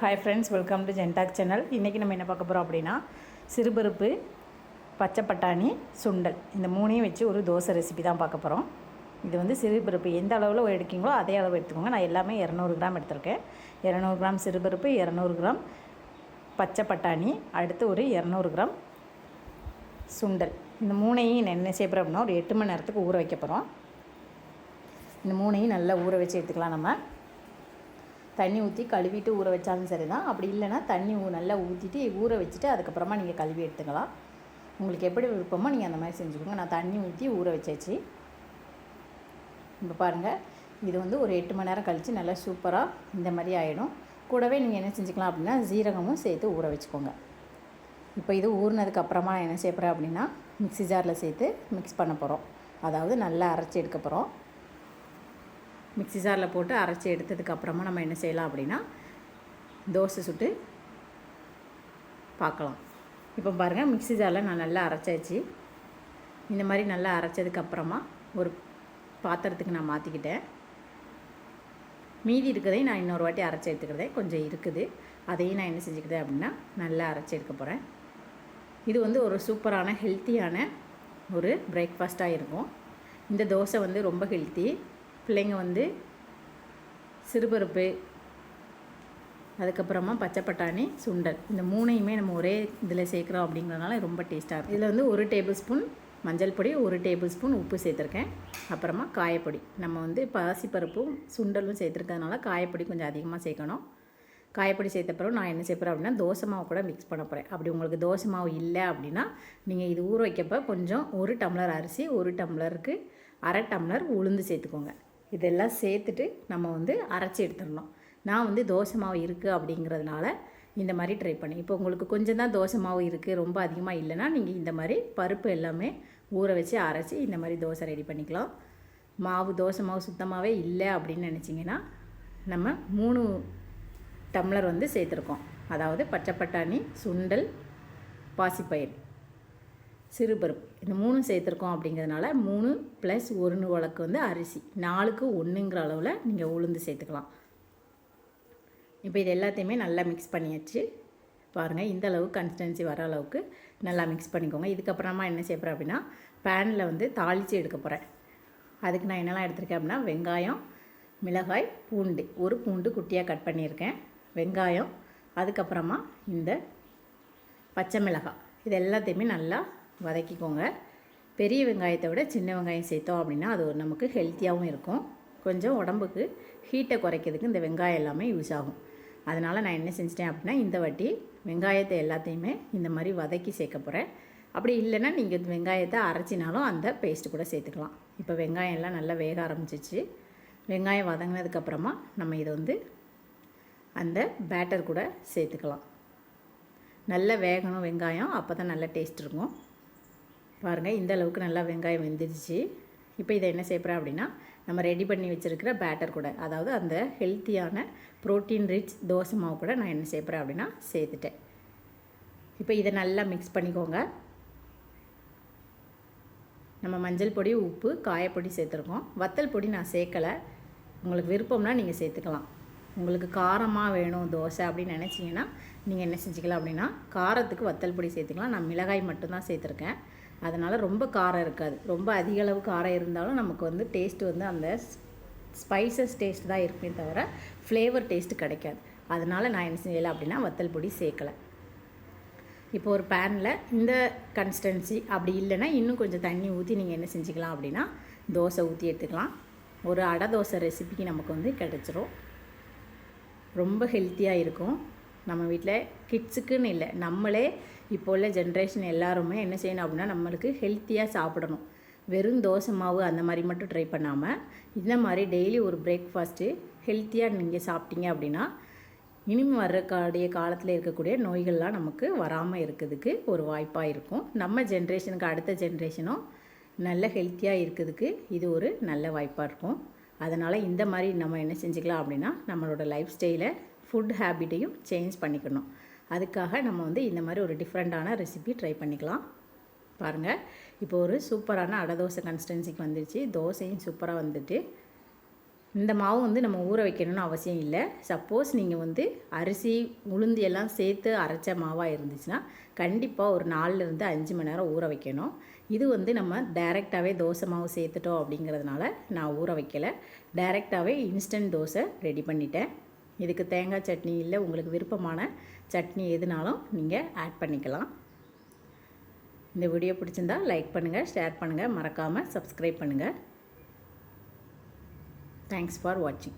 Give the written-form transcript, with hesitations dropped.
Hi friends, welcome to Gentalk channel. இன்றைக்கி நம்ம என்ன பார்க்க போகிறோம் அப்படின்னா, சிறுபருப்பு, பச்சை பட்டாணி, சுண்டல் இந்த மூணையும் வச்சு ஒரு தோசை ரெசிபி தான் பார்க்க போகிறோம். இது வந்து சிறுபருப்பு எந்த அளவில் எடுக்கீங்களோ அதே அளவு எடுத்துக்கோங்க. நான் எல்லாமே 200 கிராம் எடுத்திருக்கேன். 200 கிராம் சிறுபருப்பு, 200 கிராம் பச்சை பட்டாணி, அடுத்து ஒரு 200 கிராம் சுண்டல். இந்த மூணையும் என்ன செய்ய போகிறோம் அப்படின்னா, ஒரு 8 மணி நேரத்துக்கு ஊற வைக்க போகிறோம். இந்த மூணையும் நல்லா ஊற வச்சு எடுத்துக்கலாம். நம்ம தண்ணி ஊற்றி கழுவிட்டு ஊற வச்சாலும் சரி தான். அப்படி இல்லைனா தண்ணி நல்லா ஊற்றிட்டு ஊற வச்சுட்டு அதுக்கப்புறமா நீங்கள் கழுவி எடுத்துக்கலாம். உங்களுக்கு எப்படி விருப்பமோ நீங்கள் அந்த மாதிரி செஞ்சுக்கோங்க. நான் தண்ணி ஊற்றி ஊற வச்சாச்சு. இப்போ பாருங்கள், இது வந்து ஒரு 8 மணி நேரம் கழித்து நல்லா சூப்பராக இந்த மாதிரி ஆகிடும். கூடவே நீங்கள் என்ன செஞ்சுக்கலாம் அப்படின்னா, ஜீரகமும் சேர்த்து ஊற வச்சுக்கோங்க. இப்போ இது ஊறினதுக்கப்புறமா என்ன செய்ய போகிறேன் அப்படின்னா, மிக்ஸி ஜாரில் சேர்த்து மிக்ஸ் பண்ண போகிறோம். அதாவது நல்லா அரைச்சி எடுக்க போகிறோம். மிக்ஸி ஜாரில் போட்டு அரைச்சி எடுத்ததுக்கப்புறமா நம்ம என்ன செய்யலாம் அப்படின்னா, தோசை சுட்டு பார்க்கலாம். இப்போ பாருங்கள், மிக்ஸி ஜாரில் நான் நல்லா அரைச்சாச்சு. இந்த மாதிரி நல்லா அரைச்சதுக்கப்புறமா ஒரு பாத்திரத்துக்கு நான் மாற்றிக்கிட்டேன். மீதி இருக்கிறதையும் நான் இன்னொரு வாட்டி அரைச்சி எடுத்துக்கிறதே கொஞ்சம் இருக்குது. அதையும் நான் என்ன செஞ்சுக்கிறேன் அப்படின்னா, நல்லா அரைச்சி எடுக்க போகிறேன். இது வந்து ஒரு சூப்பரான ஹெல்த்தியான ஒரு பிரேக்ஃபாஸ்ட்டாக இருக்கும். இந்த தோசை வந்து ரொம்ப ஹெல்த்தி. பிள்ளைங்க வந்து சிறுபருப்பு, அதுக்கப்புறமா பச்சை பட்டாணி, சுண்டல் இந்த மூணையுமே நம்ம ஒரே இதில் சேர்க்குறோம் அப்படிங்கிறதுனால ரொம்ப டேஸ்ட்டாக இருக்கும். இதில் வந்து 1 டேபிள் ஸ்பூன் மஞ்சள் பொடி, 1 டேபிள் ஸ்பூன் உப்பு சேர்த்துருக்கேன். அப்புறமா காயப்பொடி, நம்ம வந்து பாசிப்பருப்பும் சுண்டலும் சேர்த்துருக்கிறதுனால காயப்பொடி கொஞ்சம் அதிகமாக சேர்க்கணும். காயப்பொடி சேர்த்த பிறகு நான் என்ன சேர்ப்பேன் அப்படின்னா, தோசை மாவு கூட மிக்ஸ் பண்ண போகிறேன். அப்படி உங்களுக்கு தோசை மாவு இல்லை அப்படின்னா, நீங்கள் இது ஊற வைக்கப்போ கொஞ்சம் 1 டம்ளர் அரிசி, 1 டம்ளருக்கு 1/2 டம்ளர் உளுந்து சேர்த்துக்கோங்க. இதெல்லாம் சேர்த்துட்டு நம்ம வந்து அரைச்சி எடுத்துடணும். நான் வந்து தோசை மாவு இருக்குது அப்படிங்கிறதுனால இந்த மாதிரி ட்ரை பண்ணி. இப்போ உங்களுக்கு கொஞ்சம் தான் தோசை மாவு இருக்குது, ரொம்ப அதிகமாக இல்லைன்னா நீங்கள் இந்த மாதிரி பருப்பு எல்லாமே ஊற வச்சு அரைச்சி இந்த மாதிரி தோசை ரெடி பண்ணிக்கலாம். தோசை மாவு சுத்தமாகவே இல்லை அப்படின்னு நினச்சிங்கன்னா, நம்ம 3 டம்ளர் வந்து சேர்த்துருக்கோம். அதாவது பச்சை பட்டாணி, சுண்டல், பாசிப்பயிறு, சிறுபருப்பு இந்த 3 சேர்த்துருக்கோம். அப்படிங்கிறதுனால 3 + 1 உலக்கு வந்து அரிசி, 4க்கு 1ங்கிற அளவில் நீங்கள் உளுந்து சேர்த்துக்கலாம். இப்போ இது எல்லாத்தையுமே நல்லா மிக்ஸ் பண்ணியாச்சு. பாருங்கள், இந்த அளவு கன்சிஸ்டன்சி வர அளவுக்கு நல்லா மிக்ஸ் பண்ணிக்கோங்க. இதுக்கப்புறமா என்ன செய்ய போகிறேன் அப்படின்னா, பேனில் வந்து தாளித்து எடுக்க போகிறேன். அதுக்கு நான் என்னெல்லாம் எடுத்துருக்கேன் அப்படின்னா, வெங்காயம், மிளகாய், பூண்டு, ஒரு பூண்டு குட்டியாக கட் பண்ணியிருக்கேன், வெங்காயம், அதுக்கப்புறமா இந்த பச்சை மிளகாய், இது எல்லாத்தையுமே நல்லா வதக்கிக்கோங்க. பெரிய வெங்காயத்தை விட சின்ன வெங்காயம் சேர்த்தோம் அப்படின்னா அது நமக்கு ஹெல்த்தியாகவும் இருக்கும். கொஞ்சம் உடம்புக்கு ஹீட்டை குறைக்கிறதுக்கு இந்த வெங்காயம் எல்லாமே யூஸ் ஆகும். அதனால் நான் என்ன செஞ்சிட்டேன் அப்படின்னா, இந்த வாட்டி வெங்காயத்தை எல்லாத்தையுமே இந்த மாதிரி வதக்கி சேர்க்க போகிறேன். அப்படி இல்லைன்னா நீங்கள் வெங்காயத்தை அரைச்சினாலும் அந்த பேஸ்ட்டு கூட சேர்த்துக்கலாம். இப்போ வெங்காயம் எல்லாம் நல்லா வேக ஆரம்பிச்சிச்சு. வெங்காயம் வதங்கினதுக்கப்புறமா நம்ம இதை வந்து அந்த பேட்டர் கூட சேர்த்துக்கலாம். நல்லா வேகணும் வெங்காயம், அப்போ தான் நல்ல டேஸ்ட் இருக்கும். பாருங்கள், இந்த அளவுக்கு நல்லா வெங்காயம் வெந்துடுச்சு. இப்போ இதை என்ன செய்யப்படுறேன் அப்படின்னா, நம்ம ரெடி பண்ணி வச்சுருக்கிற பேட்டர் கூட, அதாவது அந்த ஹெல்த்தியான ப்ரோட்டீன் ரிச் தோசை மாவு கூட நான் என்ன செய்யப்படுறேன் அப்படின்னா சேர்த்துட்டேன். இப்போ இதை நல்லா மிக்ஸ் பண்ணிக்கோங்க. நம்ம மஞ்சள் பொடி, உப்பு, காயப்பொடி சேர்த்துருக்கோம். வத்தல் பொடி நான் சேர்க்கலை. உங்களுக்கு விருப்பம்னா நீங்கள் சேர்த்துக்கலாம். உங்களுக்கு காரமாக வேணும் தோசை அப்படின்னு நினச்சிங்கன்னா நீங்கள் என்ன செஞ்சுக்கலாம் அப்படின்னா, காரத்துக்கு வத்தல் பொடி சேர்த்துக்கலாம். நான் மிளகாய் மட்டும்தான் சேர்த்துருக்கேன். அதனால் ரொம்ப காரம் இருக்காது. ரொம்ப அதிக அளவு காரம் இருந்தாலும் நமக்கு வந்து டேஸ்ட்டு வந்து அந்த ஸ்பைசஸ் டேஸ்ட் தான் இருக்குமே தவிர ஃப்ளேவர் டேஸ்ட்டு கிடைக்காது. அதனால் நான் என்ன செய்யலை அப்படின்னா, வத்தல் பொடி சேர்க்கலை. இப்போ ஒரு பேனில் இந்த கன்சிஸ்டன்சி, அப்படி இல்லைன்னா இன்னும் கொஞ்சம் தண்ணி ஊற்றி நீங்கள் என்ன செஞ்சுக்கலாம் அப்படின்னா, தோசை ஊற்றி எடுத்துக்கலாம். ஒரு அடை தோசை ரெசிபிக்கு நமக்கு வந்து கிடச்சிரும். ரொம்ப ஹெல்த்தியாக இருக்கும். நம்ம வீட்டில் கிட்ஸுக்குன்னு இல்லை, நம்மளே இப்போ உள்ள ஜென்ரேஷன் எல்லாருமே என்ன செய்யணும் அப்படின்னா, நம்மளுக்கு ஹெல்த்தியாக சாப்பிடணும். வெறும் தோசை மாவு அந்த மாதிரி மட்டும் ட்ரை பண்ணாமல், இந்த மாதிரி டெய்லி ஒரு பிரேக்ஃபாஸ்ட்டு ஹெல்த்தியாக நீங்கள் சாப்பிட்டீங்க அப்படின்னா, இனிமேல் வர்றக்கூடிய காலத்தில் இருக்கக்கூடிய நோய்கள்லாம் நமக்கு வராமல் இருக்கிறதுக்கு ஒரு வாய்ப்பாக இருக்கும். நம்ம ஜென்ரேஷனுக்கு அடுத்த ஜென்ரேஷனும் நல்ல ஹெல்த்தியாக இருக்கிறதுக்கு இது ஒரு நல்ல வாய்ப்பாக இருக்கும். அதனால் இந்த மாதிரி நம்ம என்ன செஞ்சுக்கலாம் அப்படின்னா, நம்மளோட லைஃப் ஸ்டைலை, ஃபுட் ஹேபிட்டையும் சேஞ்ச் பண்ணிக்கணும். அதுக்காக நம்ம வந்து இந்த மாதிரி ஒரு டிஃப்ரெண்ட்டான ரெசிபி ட்ரை பண்ணிக்கலாம். பாருங்கள், இப்போ ஒரு சூப்பரான அடை தோசை கன்சிஸ்டன்சிக்கு வந்துடுச்சு. தோசையும் சூப்பராக வந்துட்டு இந்த மாவு வந்து நம்ம ஊற வைக்கணும்னு அவசியம் இல்லை. சப்போஸ் நீங்கள் வந்து அரிசி உளுந்து எல்லாம் சேர்த்து அரைச்ச மாவாக இருந்துச்சுன்னா கண்டிப்பாக ஒரு 4லேருந்து 5 மணி நேரம் ஊற வைக்கணும். இது வந்து நம்ம டைரெக்டாகவே தோசை மாவு சேர்த்துட்டோம் அப்படிங்கிறதுனால நான் ஊற வைக்கலை. டைரெக்டாகவே இன்ஸ்டன்ட் தோசை ரெடி பண்ணிட்டேன். இதுக்கு தேங்காய் சட்னி இல்லை, உங்களுக்கு விருப்பமான சட்னி எதுனாலும் நீங்கள் ஆட் பண்ணிக்கலாம். இந்த வீடியோ பிடிச்சிருந்தா லைக் பண்ணுங்கள், ஷேர் பண்ணுங்கள், மறக்காமல் சப்ஸ்கிரைப் பண்ணுங்கள். Thanks for watching.